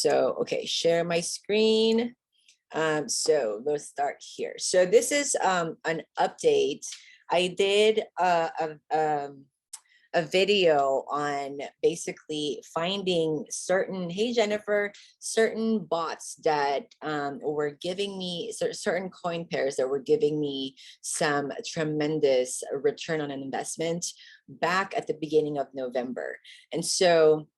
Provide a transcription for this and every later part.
So, okay, share my screen. So let's start here. So this is an update. I did a video on basically finding certain, hey Jennifer, certain bots that were giving me certain coin pairs that were giving me some tremendous return on an investment back at the beginning of November. And so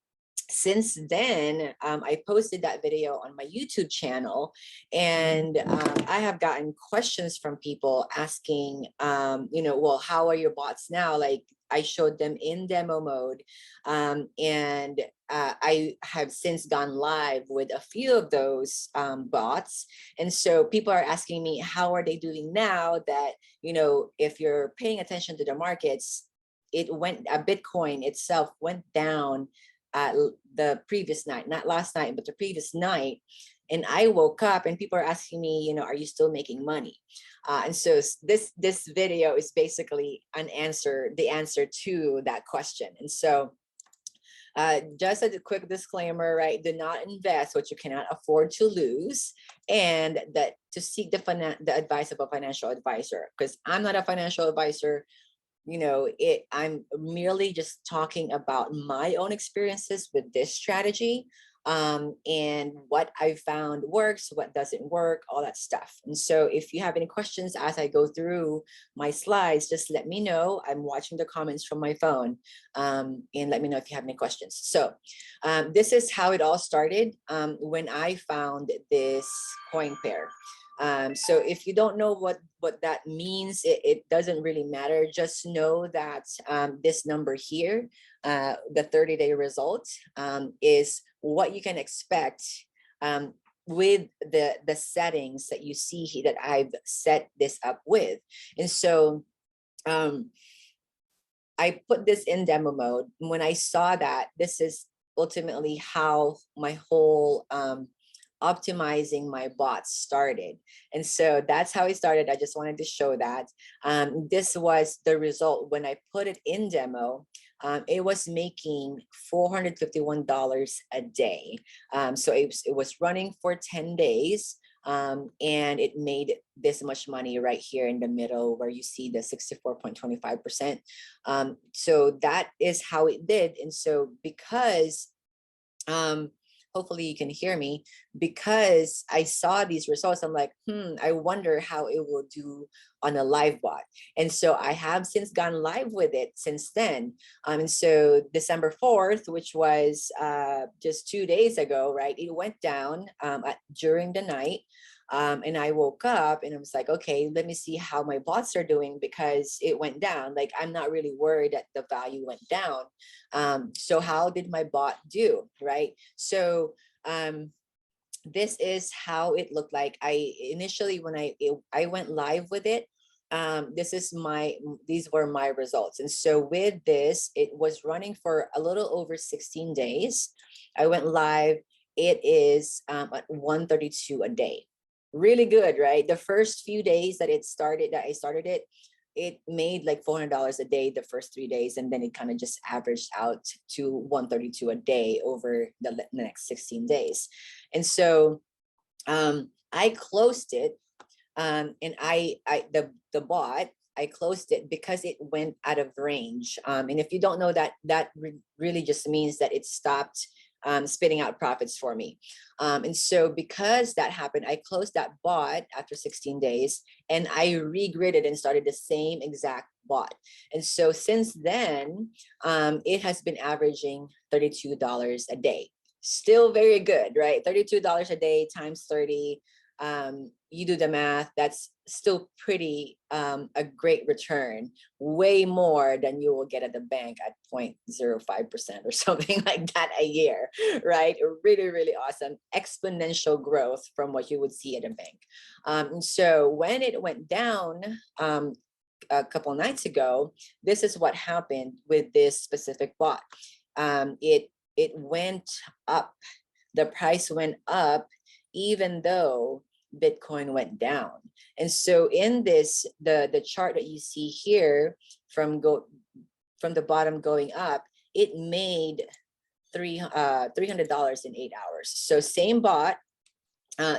since then, I posted that video on my YouTube channel, and I have gotten questions from people asking, well, how are your bots now? Like, I showed them in demo mode, and I have since gone live with a few of those bots. And so people are asking me, how are they doing now that, if you're paying attention to the markets, Bitcoin itself went down the previous night, not last night, but the previous night. And I woke up and people are asking me, are you still making money? And so this video is basically the answer to that question. And so just as a quick disclaimer, right? Do not invest what you cannot afford to lose, and that to seek the advice of a financial advisor, because I'm not a financial advisor. I'm merely just talking about my own experiences with this strategy, and what I found works, what doesn't work, all that stuff. And so if you have any questions as I go through my slides, just let me know. I'm watching the comments from my phone, and let me know if you have any questions. So this is how it all started when I found this coin pair. So if you don't know what that means, it doesn't really matter. Just know that this number here, the 30-day result, is what you can expect with the settings that you see here that I've set this up with. And so I put this in demo mode. When I saw that, this is ultimately how my whole optimizing my bots started. And so that's how it started. I just wanted to show that. This was the result when I put it in demo. It was making $451 a day. So it was running for 10 days. And it made this much money right here in the middle where you see the 64.25%. So that is how it did. And so because hopefully you can hear me, because I saw these results, I'm like, I wonder how it will do on a live bot. And so I have since gone live with it since then. And so December 4th, which was just 2 days ago, right? It went down during the night. And I woke up and I was like, okay, let me see how my bots are doing, because it went down. Like, I'm not really worried that the value went down. So how did my bot do, right? So this is how it looked like. I initially, when I went live with it, these were my results. And so with this, it was running for a little over 16 days. I went live. It is at 132 a day. Really good, right? The first few days that I started it, it made like $400 a day the first 3 days, and then it kind of just averaged out to 132 a day over the next 16 days. And so I closed it, and the bot, I closed it because it went out of range. And if you don't know that really just means that it stopped spitting out profits for me. And so because that happened, I closed that bot after 16 days and I regridded and started the same exact bot. And so since then, it has been averaging $32 a day. Still very good, right? $32 a day times 30. You do the math, that's still pretty a great return, way more than you will get at the bank at 0.05% or something like that a year, right? Really, really awesome exponential growth from what you would see at a bank. So when it went down a couple nights ago, this is what happened with this specific bot. It went up, the price went up, even though Bitcoin went down. And so in this, the chart that you see here from the bottom going up, it made $300 in 8 hours. So same bot.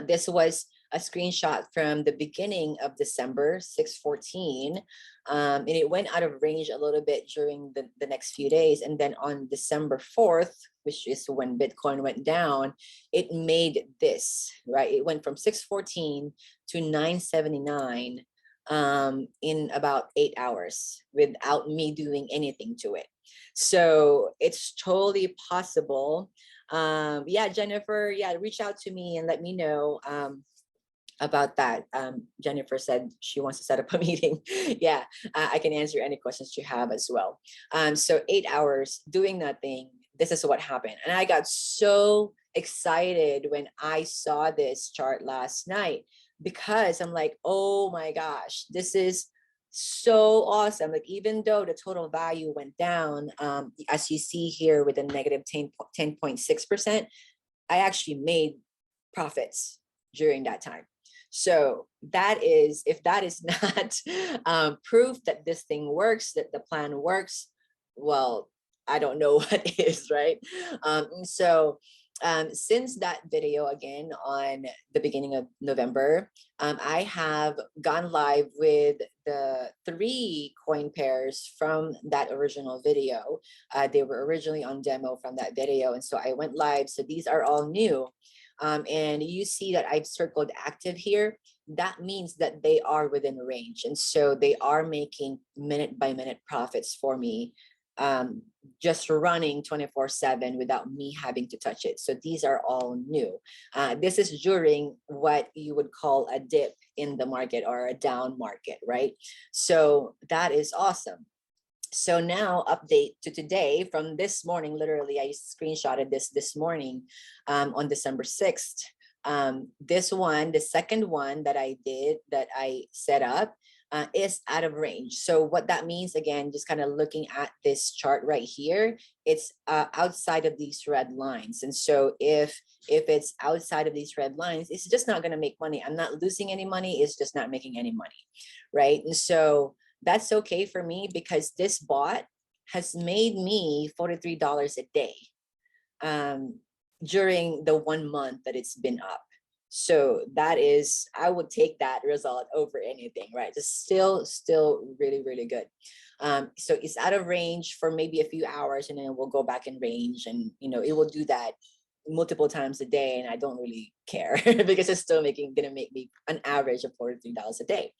This was a screenshot from the beginning of December, 6/14. And it went out of range a little bit during the next few days. And then on December 4th, which is when Bitcoin went down, it made this, right? It went from 6/14 to 9/79 in about 8 hours without me doing anything to it. So it's totally possible. Yeah, Jennifer, yeah, reach out to me and let me know about that. Jennifer said she wants to set up a meeting. Yeah, I can answer any questions you have as well. So 8 hours doing nothing. This is what happened. And I got so excited when I saw this chart last night, because I'm like, oh my gosh, this is so awesome. Like, even though the total value went down, as you see here with a negative 10.6%, I actually made profits during that time. So that is, if that is not proof that this thing works, that the plan works, well, I don't know what is, right? Since that video, again, on the beginning of November, I have gone live with the 3 coin pairs from that original video. They were originally on demo from that video. And so I went live. So these are all new. And you see that I've circled active here. That means that they are within range. And so they are making minute by minute profits for me, just running 24/7 without me having to touch it. So these are all new. This is during what you would call a dip in the market or a down market, right? So that is awesome. So now, update to today from this morning. Literally, I screenshotted this morning on December 6th. This one, the second one that I did, that I set up, is out of range. So what that means, again, just kind of looking at this chart right here, it's outside of these red lines. And so if it's outside of these red lines, it's just not going to make money. I'm not losing any money. It's just not making any money, right? And so that's okay for me, because this bot has made me $43 a day during the 1 month that it's been up. So that is, I would take that result over anything, right? It's still really, really good. So it's out of range for maybe a few hours, and then we'll go back in range, and it will do that multiple times a day, and I don't really care because it's still gonna make me an average of $43 a day.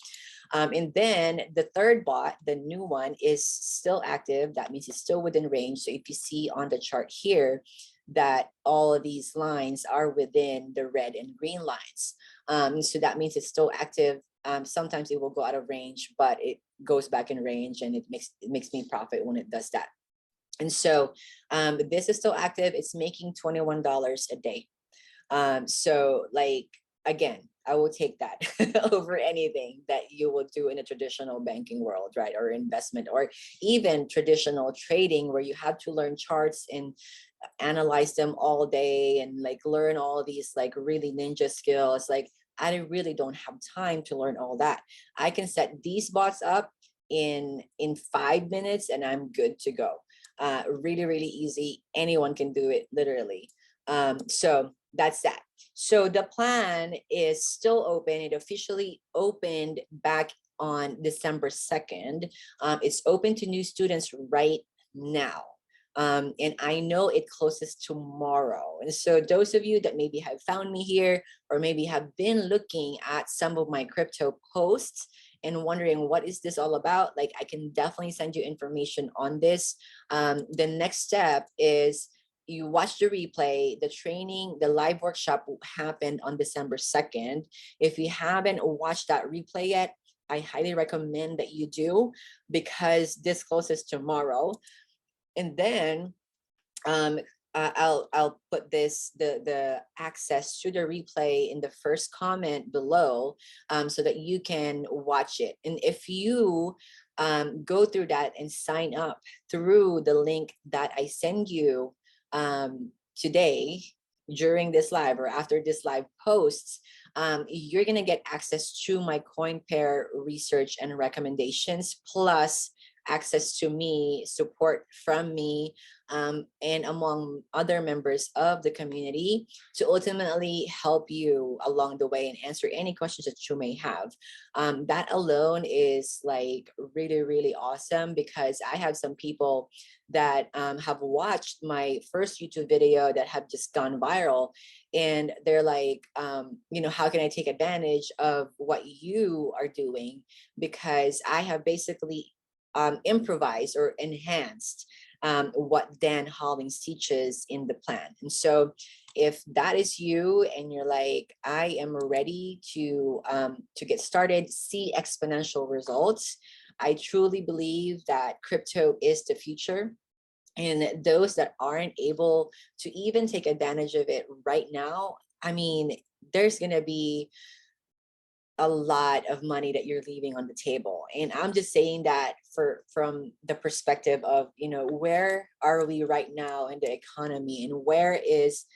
And then the third bot, the new one, is still active. That means it's still within range. So if you see on the chart here that all of these lines are within the red and green lines, so that means it's still active. Sometimes it will go out of range, but it goes back in range, and it makes me profit when it does that. And so this is still active. It's making $21 a day. So, like, again, I will take that over anything that you would do in a traditional banking world, right? Or investment, or even traditional trading, where you have to learn charts and analyze them all day, and like learn all these like really ninja skills. Like, I really don't have time to learn all that. I can set these bots up in 5 minutes, and I'm good to go. Really, really easy. Anyone can do it, literally. So that's that. So the plan is still open. It officially opened back on December 2nd. It's open to new students right now. And I know it closes tomorrow. And so those of you that maybe have found me here, or maybe have been looking at some of my crypto posts and wondering what is this all about, like, I can definitely send you information on this. The next step is you watch the replay. The training, the live workshop happened on December 2nd. If you haven't watched that replay yet, I highly recommend that you do, because this closes tomorrow. And then I'll put the access to the replay in the first comment below, so that you can watch it. And if you go through that and sign up through the link that I send you today during this live, or after this live posts, you're gonna get access to my coin pair research and recommendations, plus access to me, support from me, and among other members of the community to ultimately help you along the way and answer any questions that you may have. That alone is like really, really awesome, because I have some people that have watched my first YouTube video that have just gone viral, and they're like, how can I take advantage of what you are doing? Because I have basically improvised or enhanced what Dan Hollings teaches in the plan. And so if that is you and you're like, I am ready to get started, see exponential results, I truly believe that crypto is the future. And those that aren't able to even take advantage of it right now, I mean, there's going to be a lot of money that you're leaving on the table. And I'm just saying that from the perspective of, where are we right now in the economy, and where is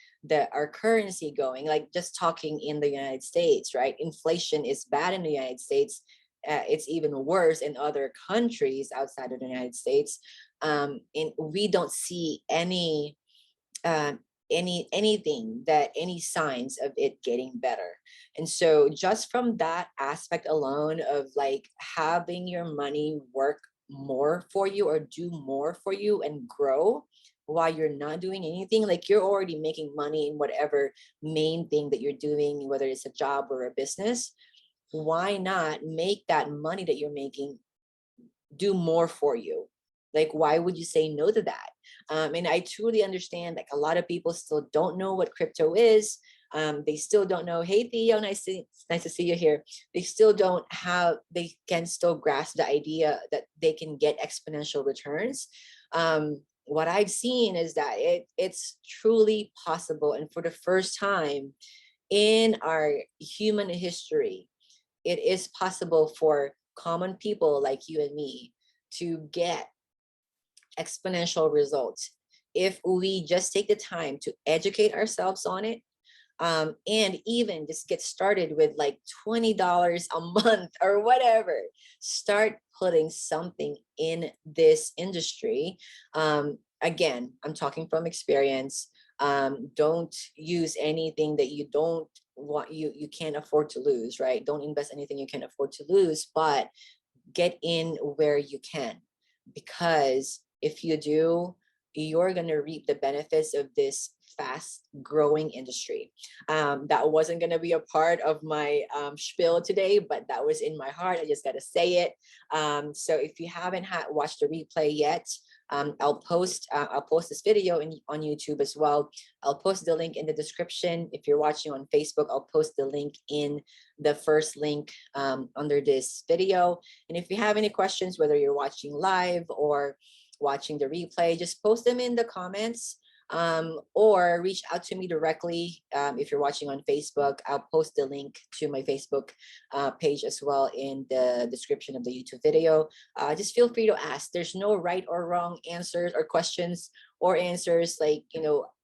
our currency going? Like, just talking in the United States, right? Inflation is bad in the United States. It's even worse in other countries outside of the United States. And we don't see um, any signs of it getting better. And so just from that aspect alone of like having your money work more for you or do more for you and grow while you're not doing anything, like you're already making money in whatever main thing that you're doing, whether it's a job or a business, why not make that money that you're making do more for you? Like, why would you say no to that? And I truly understand, like, a lot of people still don't know what crypto is. They still don't know. Hey, Theo, nice to see you here. They can still grasp the idea that they can get exponential returns. What I've seen is that it's truly possible. And for the first time in our human history, it is possible for common people like you and me to get exponential results if we just take the time to educate ourselves on it, and even just get started with like $20 a month or whatever. Start putting something in this industry. Again, I'm talking from experience. Don't use anything that you don't want, you can't afford to lose, right? Don't invest anything you can't afford to lose, but get in where you can, because if you do, you're going to reap the benefits of this fast growing industry. That wasn't going to be a part of my spiel today, but that was in my heart. I just got to say it. So if you haven't watched the replay yet, I'll post this video on YouTube as well. I'll post the link in the description. If you're watching on Facebook, I'll post the link in the first link under this video. And if you have any questions, whether you're watching live or watching the replay, just post them in the comments, or reach out to me directly. If you're watching on Facebook, I'll post the link to my Facebook page as well in the description of the YouTube video. Just feel free to ask. There's no right or wrong answers or questions or answers. Like,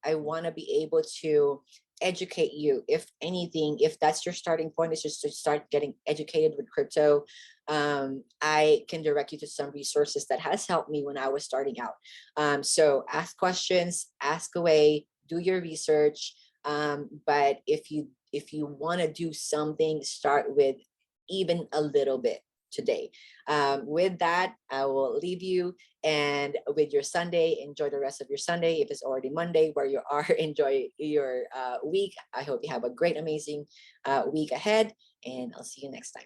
I want to be able to educate you. If anything, if that's your starting point, is just to start getting educated with crypto, I can direct you to some resources that has helped me when I was starting out. So ask questions, ask away, do your research. But if you want to do something, start with even a little bit today. With that, I will leave you, and with your Sunday, enjoy the rest of your Sunday. If it's already Monday where you are, enjoy your week. I hope you have a great, amazing week ahead, and I'll see you next time.